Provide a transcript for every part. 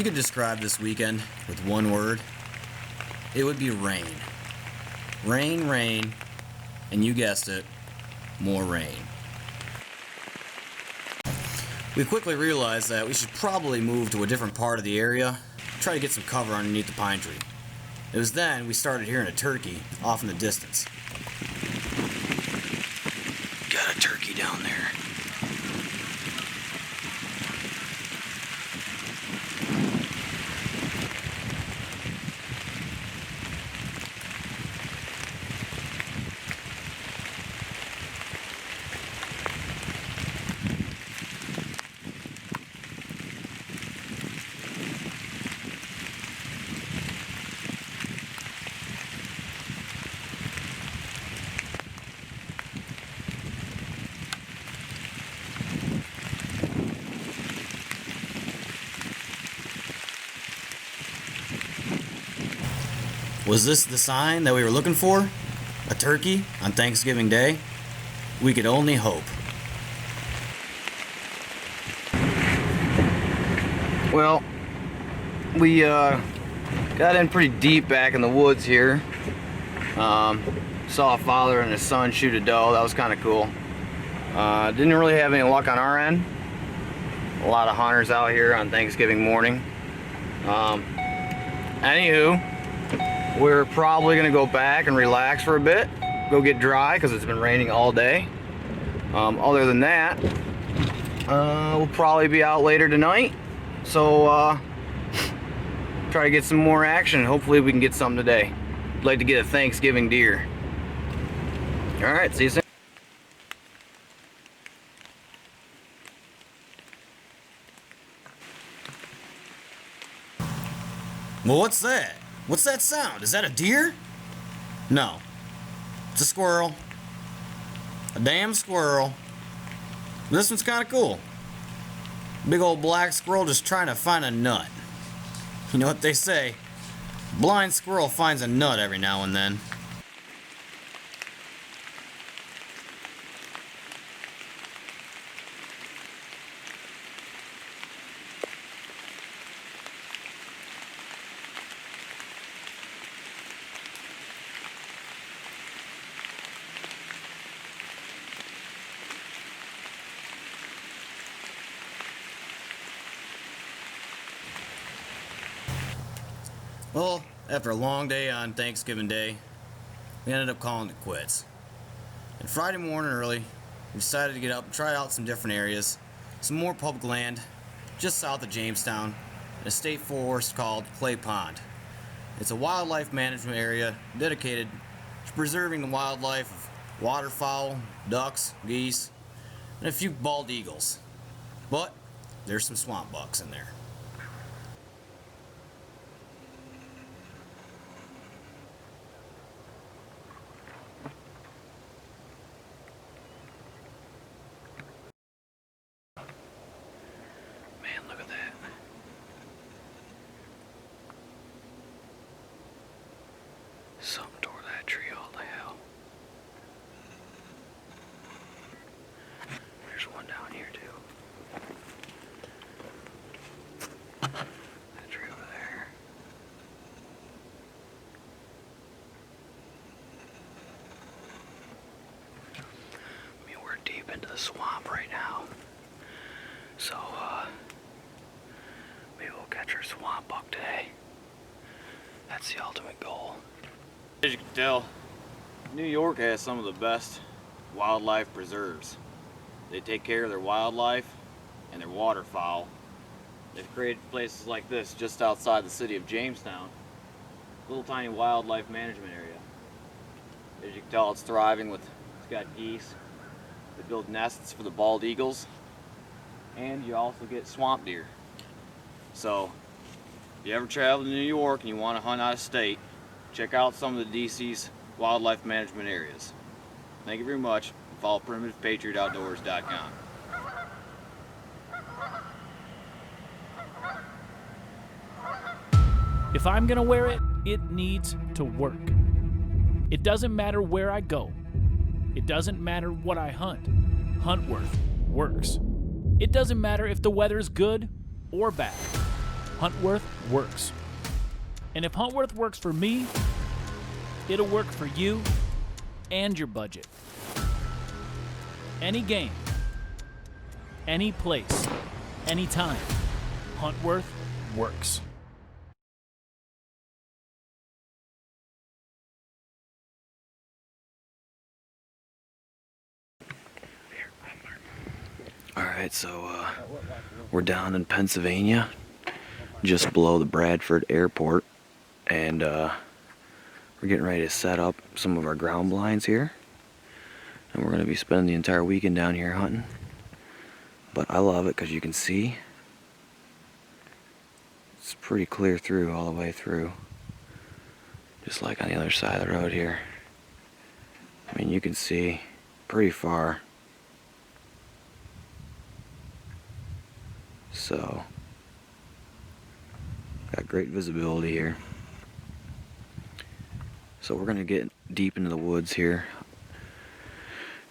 you could describe this weekend with one word, it would be rain. Rain, rain, and you guessed it, more rain. We quickly realized that we should probably move to a different part of the area, try to get some cover underneath the pine tree. It was then we started hearing a turkey off in the distance. Got a turkey down there. Was this the sign that we were looking for? A turkey on Thanksgiving Day? We could only hope. Well, we got in pretty deep back in the woods here. Saw a father and his son shoot a doe. That was kind of cool. Didn't really have any luck on our end. A lot of hunters out here on Thanksgiving morning. Anywho, we're probably gonna go back and relax for a bit, go get dry because it's been raining all day. Other than that, we'll probably be out later tonight, so try to get some more action. Hopefully we can get something today. I'd like to get a Thanksgiving deer. All right, see you soon. Well, what's that? What's that sound? Is that a deer? No. It's a squirrel. A damn squirrel. This one's kind of cool. Big old black squirrel just trying to find a nut. You know what they say? Blind squirrel finds a nut every now and then. Well, after a long day on Thanksgiving Day, we ended up calling it quits. And Friday morning early, we decided to get up and try out some different areas, some more public land just south of Jamestown, in a state forest called Clay Pond. It's a wildlife management area dedicated to preserving the wildlife of waterfowl, ducks, geese, and a few bald eagles. But there's some swamp bucks in there. Look at that. Something tore that tree all to hell. There's one down here too. That tree over there. I mean, we're deep into the swamp right now. So, maybe we'll catch our swamp buck today. That's the ultimate goal. As you can tell, New York has some of the best wildlife preserves. They take care of their wildlife and their waterfowl. They've created places like this just outside the city of Jamestown. A little tiny wildlife management area. As you can tell, it's thriving it's got geese. They build nests for the bald eagles. And you also get swamp deer. So, if you ever travel to New York and you want to hunt out of state, check out some of the DC's wildlife management areas. Thank you very much. Follow PrimitivePatriotOutdoors.com. If I'm gonna wear it, it needs to work. It doesn't matter where I go. It doesn't matter what I hunt. Huntworth works. It doesn't matter if the weather's good or bad. Huntworth works. And if Huntworth works for me, it'll work for you and your budget. Any game, any place, anytime, Huntworth works. Alright, so we're down in Pennsylvania, just below the Bradford airport, and we're getting ready to set up some of our ground blinds here. And we're going to be spending the entire weekend down here hunting. But I love it because you can see it's pretty clear through all the way through. Just like on the other side of the road here. I mean, you can see pretty far. So, got great visibility here. So we're gonna get deep into the woods here.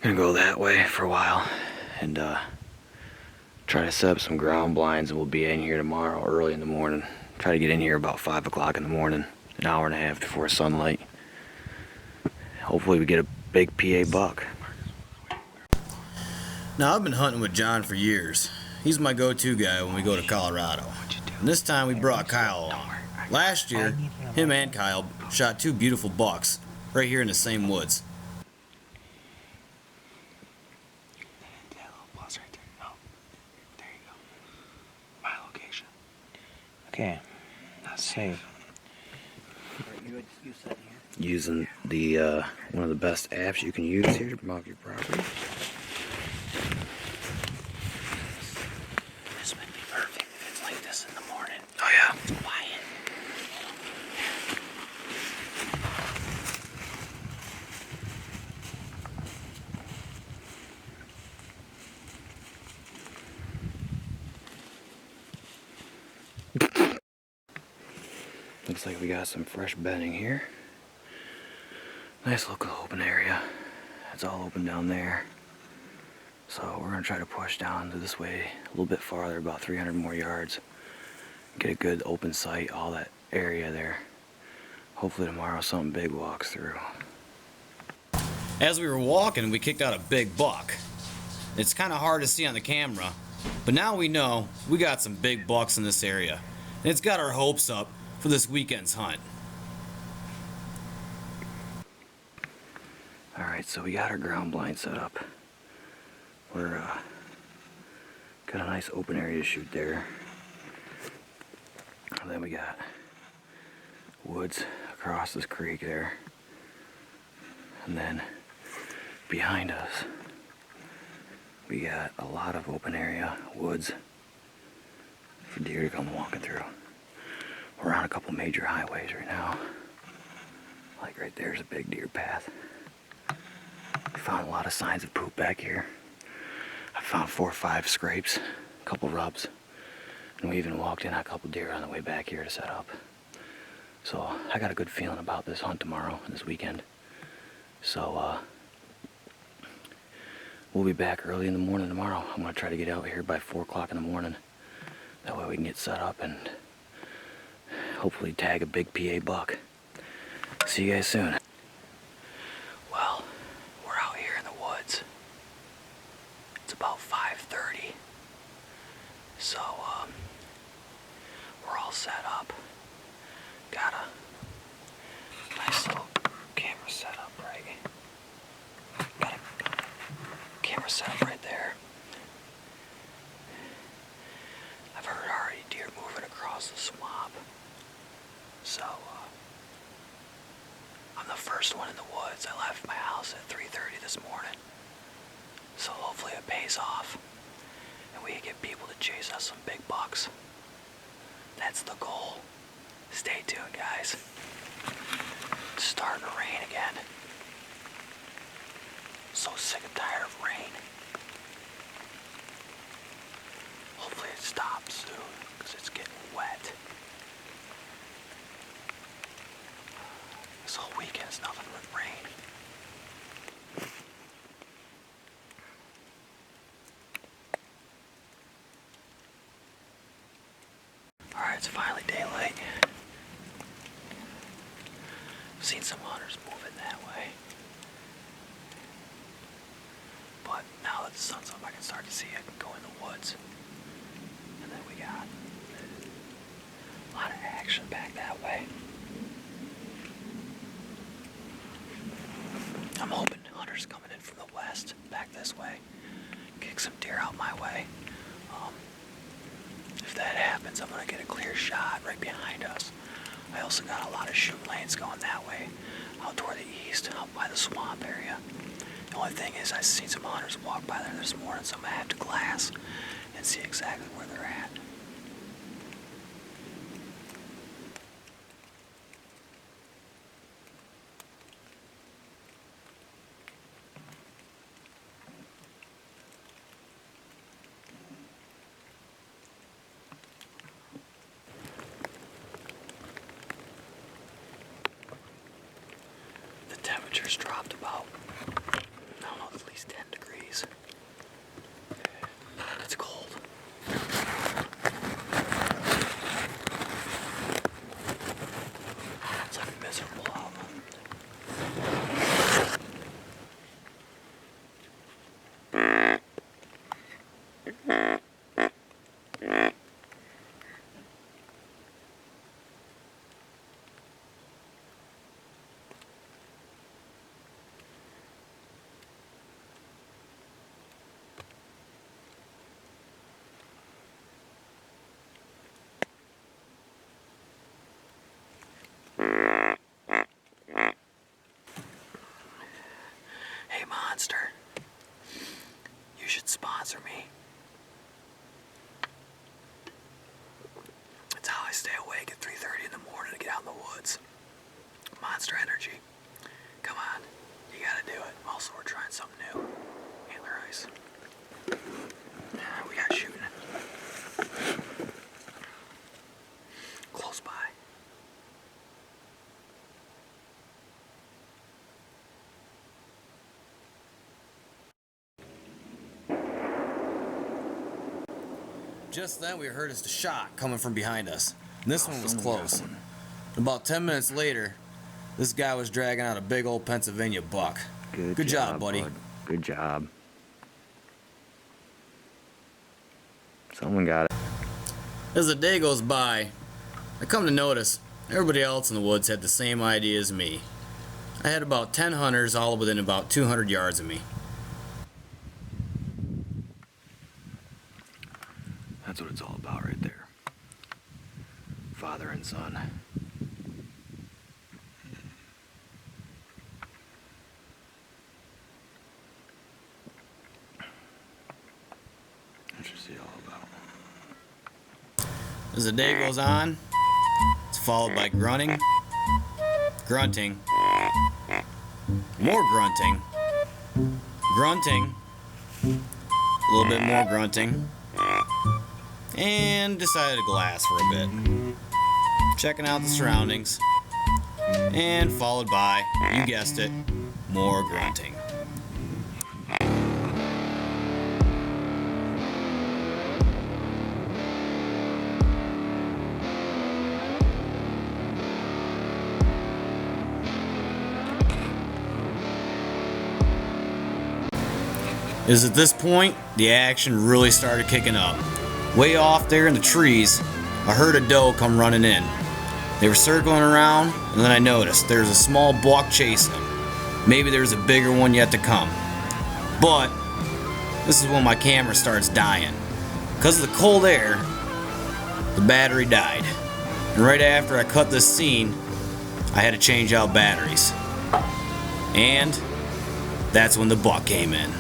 Gonna go that way for a while and try to set up some ground blinds, and we'll be in here tomorrow early in the morning. Try to get in here about 5 o'clock in the morning, an hour and a half before sunlight. Hopefully we get a big PA buck. Now, I've been hunting with John for years. He's my go-to guy when we go to Colorado. And this time we brought Kyle along. Last year, him and Kyle shot 2 beautiful bucks right here in the same woods. Okay, that's safe. Using the one of the best apps you can use here to promote your property. This would be perfect if it's like this in the morning. Oh yeah. It's quiet. Looks like we got some fresh bedding here. Nice looking open area. It's all open down there. So we're gonna try to push down to this way a little bit farther, about 300 more yards. Get a good open sight, all that area there. Hopefully tomorrow something big walks through. As we were walking, we kicked out a big buck. It's kind of hard to see on the camera, but now we know we got some big bucks in this area. And it's got our hopes up for this weekend's hunt. Alright, so we got our ground blind set up. We're got a nice open area to shoot there. And then we got woods across this creek there. And then behind us we got a lot of open area woods for deer to come walking through. We're on a couple major highways right now. Like right there's a big deer path. We found a lot of signs of poop back here. I found 4 or 5 scrapes, a couple rubs, and we even walked in a couple deer on the way back here to set up. So I got a good feeling about this hunt tomorrow and this weekend. So we'll be back early in the morning tomorrow. I'm gonna try to get out here by 4 o'clock in the morning. That way we can get set up and hopefully tag a big PA buck. See you guys soon. Well, we're out here in the woods. It's about 5:30. So, we're all set up. Got a nice little camera set up, right? Got a camera set up right there. I've heard already deer moving across the swamp. So, I'm the first one in the woods. I left my house at 3:30 this morning. So hopefully it pays off and we can get people to chase us some big bucks. That's the goal. Stay tuned, guys. It's starting to rain again. So sick and tired of rain. Hopefully it stops soon because it's getting wet. This whole weekend's nothing but rain. Alright, It's finally daylight. I've seen some hunters moving that way. But now that the sun's up, I can start to see I can go in the woods. And then we got a lot of action back that way. I'm hoping hunters coming in from the west, back this way. Kick some deer out my way. If that happens, I'm gonna get a clear shot right behind us. I also got a lot of shoot lanes going that way, out toward the east, out by the swamp area. The only thing is I've seen some hunters walk by there this morning, so I'm gonna have to glass and see exactly where they're at. Temperatures dropped about, I don't know, at least 10 degrees. It's cold. It's like miserable out. Hey, Monster. You should sponsor me. It's how I stay awake at 3:30 in the morning to get out in the woods. Monster Energy. Come on. You gotta do it. Also, we're trying something new. Antler ice. We got shooting. Close by. Just then we heard a shot coming from behind us. And this one was someone got close. one. About 10 minutes later, this guy was dragging out a big old Pennsylvania buck. Good job, buddy. Bud. Good job. Someone got it. As the day goes by, I come to notice everybody else in the woods had the same idea as me. I had about 10 hunters all within about 200 yards of me. That's what it's all about right there. Father and son. That's what it's all about. As the day goes on, it's followed by grunting, grunting, more grunting, grunting, a little bit more grunting, and decided to glass for a bit. Checking out the surroundings, and followed by, you guessed it, more grunting. It was at this point the action really started kicking up. Way off there in the trees, I heard a doe come running in. They were circling around, and then I noticed there was a small buck chasing them. Maybe there's a bigger one yet to come. But this is when my camera starts dying. Because of the cold air, the battery died. And right after I cut this scene, I had to change out batteries. And that's when the buck came in.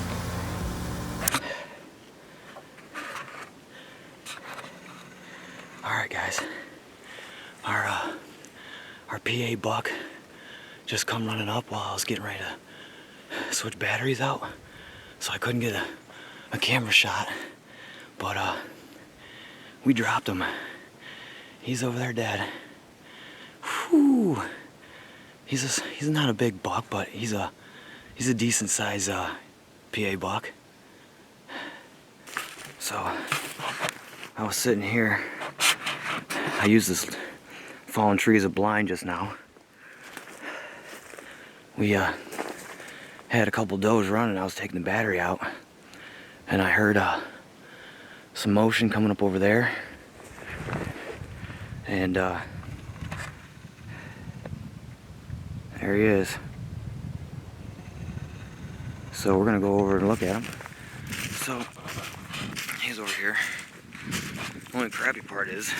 Alright guys, our PA buck just come running up while I was getting ready to switch batteries out, so I couldn't get a camera shot, but we dropped him. He's over there dead. Whew. He's not a big buck, but he's a decent size PA buck. So I was sitting here I used this fallen tree as a blind just now. We had a couple does running. I was taking the battery out, and I heard some motion coming up over there, and there he is. So we're gonna go over and look at him. So he's over here. The only crappy part is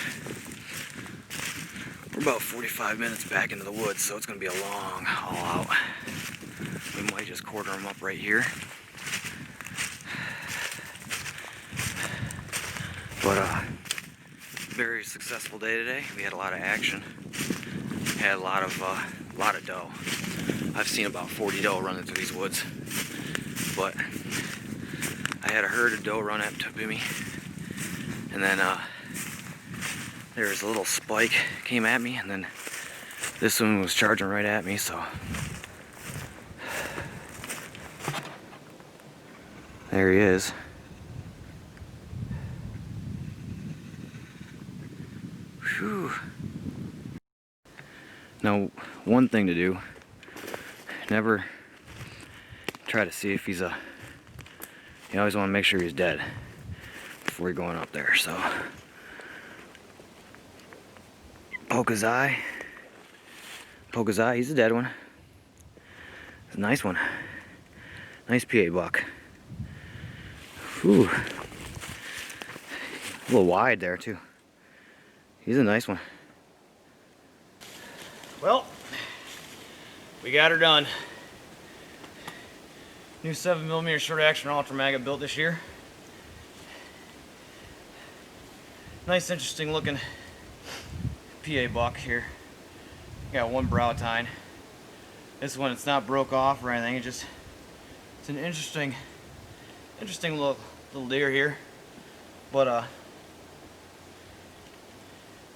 we're about 45 minutes back into the woods, so it's gonna be a long haul out. We might just quarter him up right here. But very successful day today. We had a lot of action. Had a lot of doe. I've seen about 40 doe running through these woods, but I had a herd of doe run up to me, and then there was a little spike came at me, and then this one was charging right at me. So there he is. Whew. Now, one thing to do, never try to see if he's you always want to make sure he's dead before you're going up there. So poke his eye, he's a dead one. It's a nice one, nice PA buck. Whew. A little wide there too. He's a nice one. Well, we got her done. New 7mm short action Ultra Mag I built this year. Nice, interesting looking PA buck here. Got one brow tine. This one, it's not broke off or anything. It's an interesting little deer here. But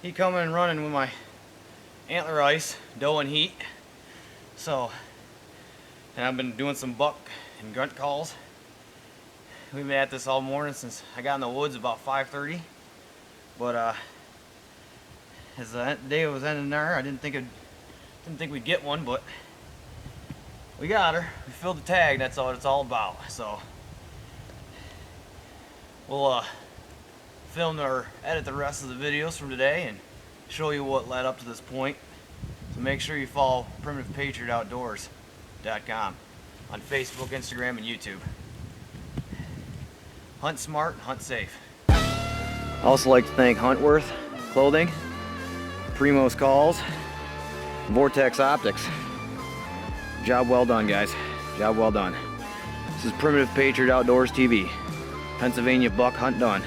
he coming and running with my antler ice, doe and heat. So, and I've been doing some buck and grunt calls. We've been at this all morning since I got in the woods about 5:30. But as the day was ending there, I didn't think we'd get one, but we got her. We filled the tag. That's all it's all about. So we'll film or edit the rest of the videos from today and show you what led up to this point. So make sure you follow PrimitivePatriotOutdoors.com on Facebook, Instagram, and YouTube. Hunt smart, hunt safe. I also like to thank Huntworth Clothing, Primo's Calls, Vortex Optics. Job well done, guys. Job well done. This is Primitive Patriot Outdoors TV. Pennsylvania buck hunt done.